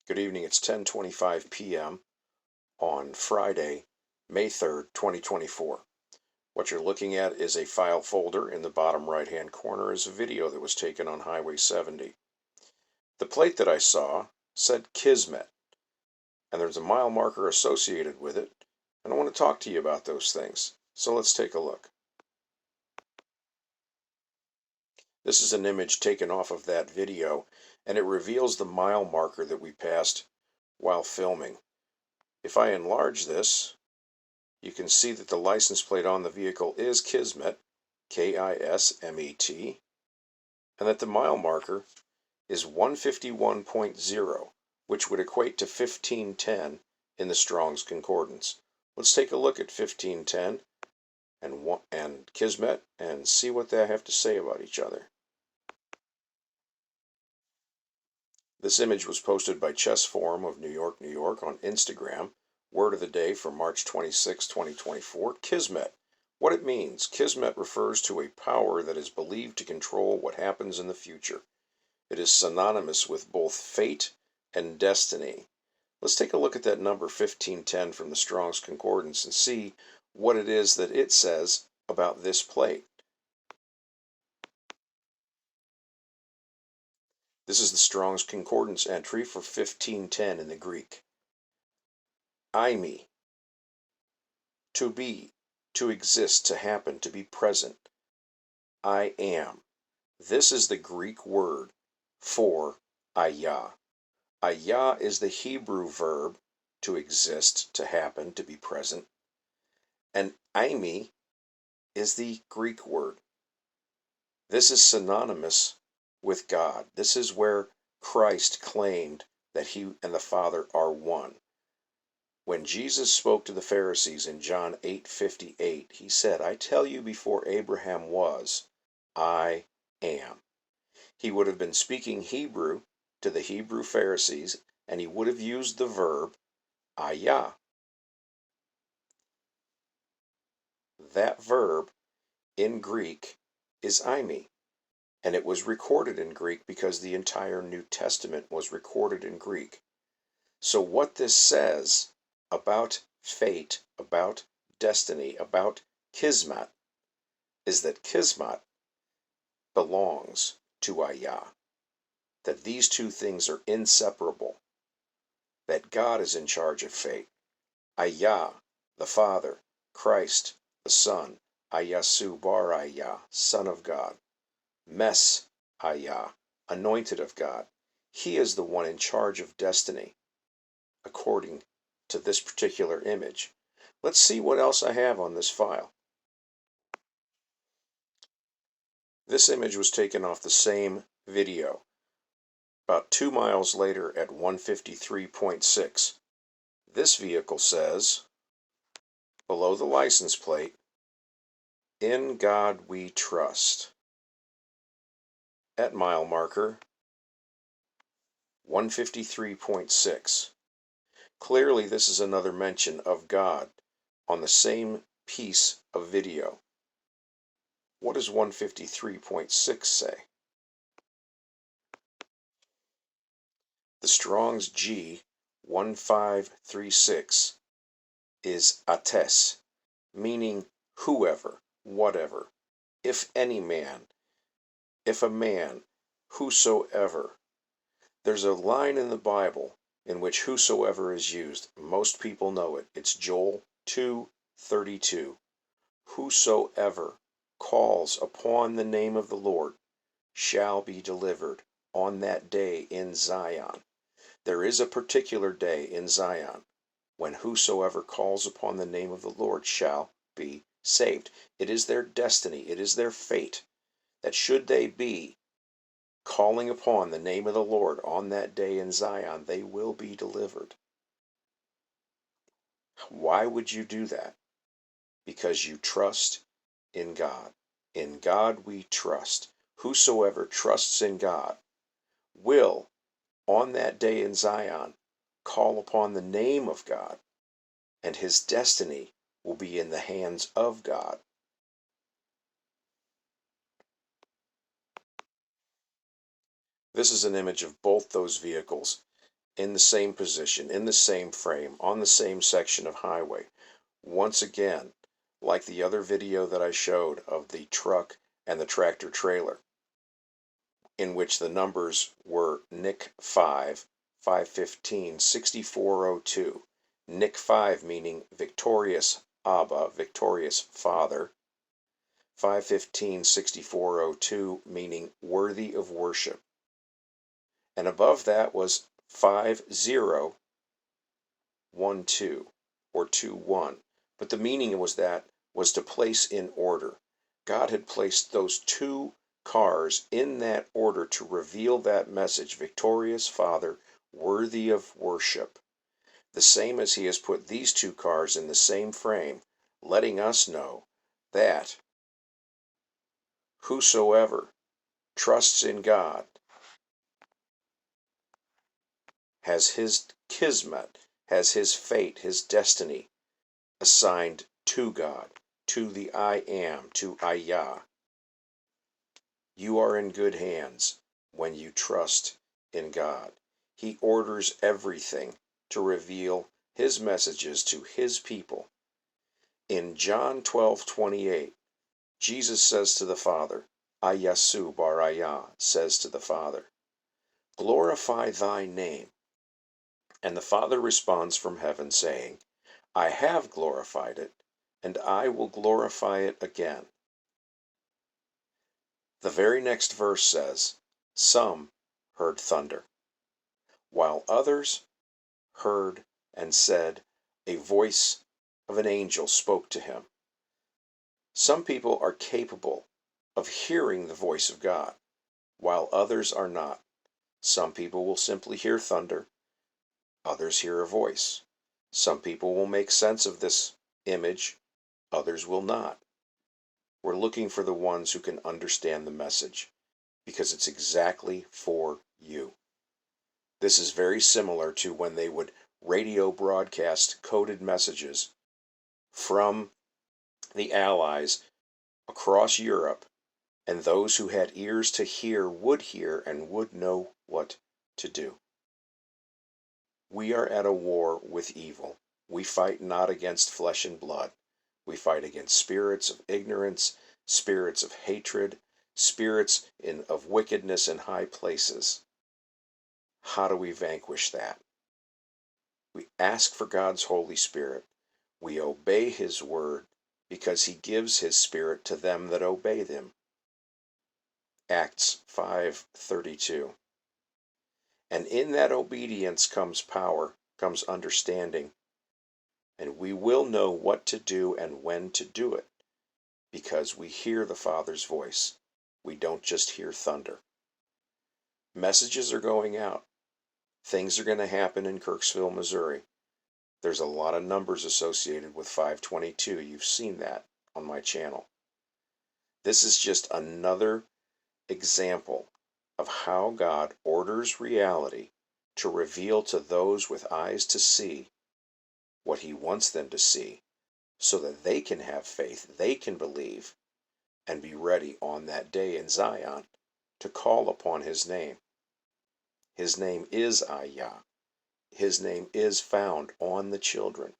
Good evening. It's 10:25 p.m. on Friday, May 3rd, 2024. What you're looking at is a file folder. In the bottom right-hand corner is a video that was taken on Highway 70. The plate that I saw said Kismet, and there's a mile marker associated with it, and I want to talk to you about those things. So let's take a look. This is an image taken off of that video, and it reveals the mile marker that we passed while filming. If I enlarge this, you can see that the license plate on the vehicle is Kismet, K-I-S-M-E-T, and that the mile marker is 151.0, which would equate to 1510 in the Strong's Concordance. Let's take a look at 1510 and Kismet and see what they have to say about each other. This image was posted by Chess Forum of New York, New York on Instagram. Word of the day for March 26, 2024, Kismet. What it means. Kismet refers to a power that is believed to control what happens in the future. It is synonymous with both fate and destiny. Let's take a look at that number 1510 from the Strong's Concordance and see what it is that it says about this plate. This is the Strong's Concordance entry for 1510 in the Greek. Eimi, to be, to exist, to happen, to be present. I am. This is the Greek word for HAYAH. HAYAH is the Hebrew verb to exist, to happen, to be present. And Eimi is the Greek word. This is synonymous with God. This is where Christ claimed that he and the Father are one. When Jesus spoke to the Pharisees in John 8:58, he said, I tell you before Abraham was, I am. He would have been speaking Hebrew to the Hebrew Pharisees, and he would have used the verb HAYAH. That verb in Greek is eimi, and it was recorded in Greek because the entire New Testament was recorded in Greek. So what this says about fate, about destiny, about Kismet, is that Kismet belongs to HAYAH, that these two things are inseparable, that God is in charge of fate. HAYAH, the Father, Christ, the Son, Ayasu bar HAYAH, Son of God, Mes HAYAH, anointed of God. He is the one in charge of destiny, according to this particular image. Let's see what else I have on this file. This image was taken off the same video about 2 miles later at 153.6. This vehicle says, below the license plate, In God We Trust. At mile marker 153.6. Clearly this is another mention of God on the same piece of video. What does 153.6 say? The Strong's G1536 is ates, meaning whoever, whatever, if any man, if a man, whosoever. There's a line in the Bible in which whosoever is used. Most people know it. It's Joel 2:32. Whosoever calls upon the name of the Lord shall be delivered on that day in Zion. There is a particular day in Zion when whosoever calls upon the name of the Lord shall be saved. It is their destiny, it is their fate, that should they be calling upon the name of the Lord on that day in Zion, they will be delivered. Why would you do that? Because you trust in God. In God we trust. Whosoever trusts in God will, on that day in Zion, call upon the name of God, and his destiny will be in the hands of God. This is an image of both those vehicles in the same position, in the same frame, on the same section of highway. Once again, like the other video that I showed of the truck and the tractor trailer, in which the numbers were NIC 5, 515, 6402. NIC 5 meaning victorious Abba, victorious Father. 515, 6402 meaning worthy of worship. And above that was 5012 or 21. But the meaning was to place in order. God had placed those two cars in that order to reveal that message, victorious Father, worthy of worship. The same as he has put these two cars in the same frame, letting us know that whosoever trusts in God has his Kismet, has his fate, his destiny assigned to God, to the I Am, to HAYAH. You are in good hands when you trust in God. He orders everything to reveal his messages to his people. In John 12:28, Jesus says to the Father, Ayasu bar Ayah says to the Father, glorify thy name. And the Father responds from heaven, saying, I have glorified it, and I will glorify it again. The very next verse says, some heard thunder, while others heard and said, a voice of an angel spoke to him. Some people are capable of hearing the voice of God, while others are not. Some people will simply hear thunder, others hear a voice. Some people will make sense of this image, others will not. We're looking for the ones who can understand the message, because it's exactly for you. This is very similar to when they would radio broadcast coded messages from the Allies across Europe, and those who had ears to hear and would know what to do. We are at a war with evil. We fight not against flesh and blood. We fight against spirits of ignorance, spirits of hatred, spirits of wickedness in high places. How do we vanquish that? We ask for God's Holy Spirit. We obey His Word because He gives His Spirit to them that obey Him. Acts 5:32. And in that obedience comes power, comes understanding, and we will know what to do and when to do it, because we hear the Father's voice. We don't just hear thunder. Messages are going out. Things are going to happen in Kirksville, Missouri. There's a lot of numbers associated with 522. You've seen that on my channel. This is just another example of how God orders reality to reveal to those with eyes to see what He wants them to see, so that they can have faith, they can believe, and be ready on that day in Zion to call upon His name. His name is HAYAH. His name is found on the children.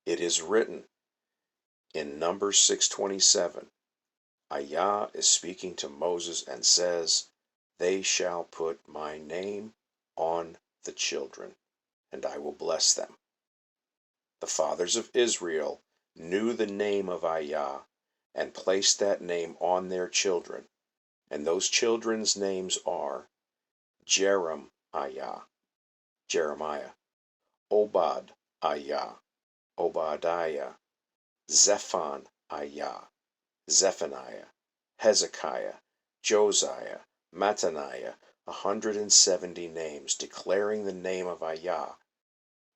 It is written in Numbers 6:27. HAYAH is speaking to Moses and says, they shall put my name on the children, and I will bless them. The fathers of Israel knew the name of HAYAH and placed that name on their children, and those children's names are Jeremiah, Obadiah, Obadiah, Zephaniah, Zephaniah, Hezekiah, Josiah, Mattaniah, 170 names declaring the name of HAYAH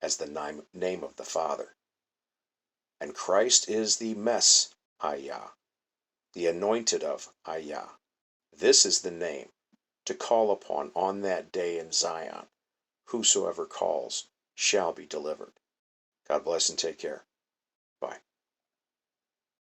as the name of the Father. And Christ is the Messiah, the anointed of HAYAH. This is the name to call upon on that day in Zion. Whosoever calls shall be delivered. God bless and take care. Bye.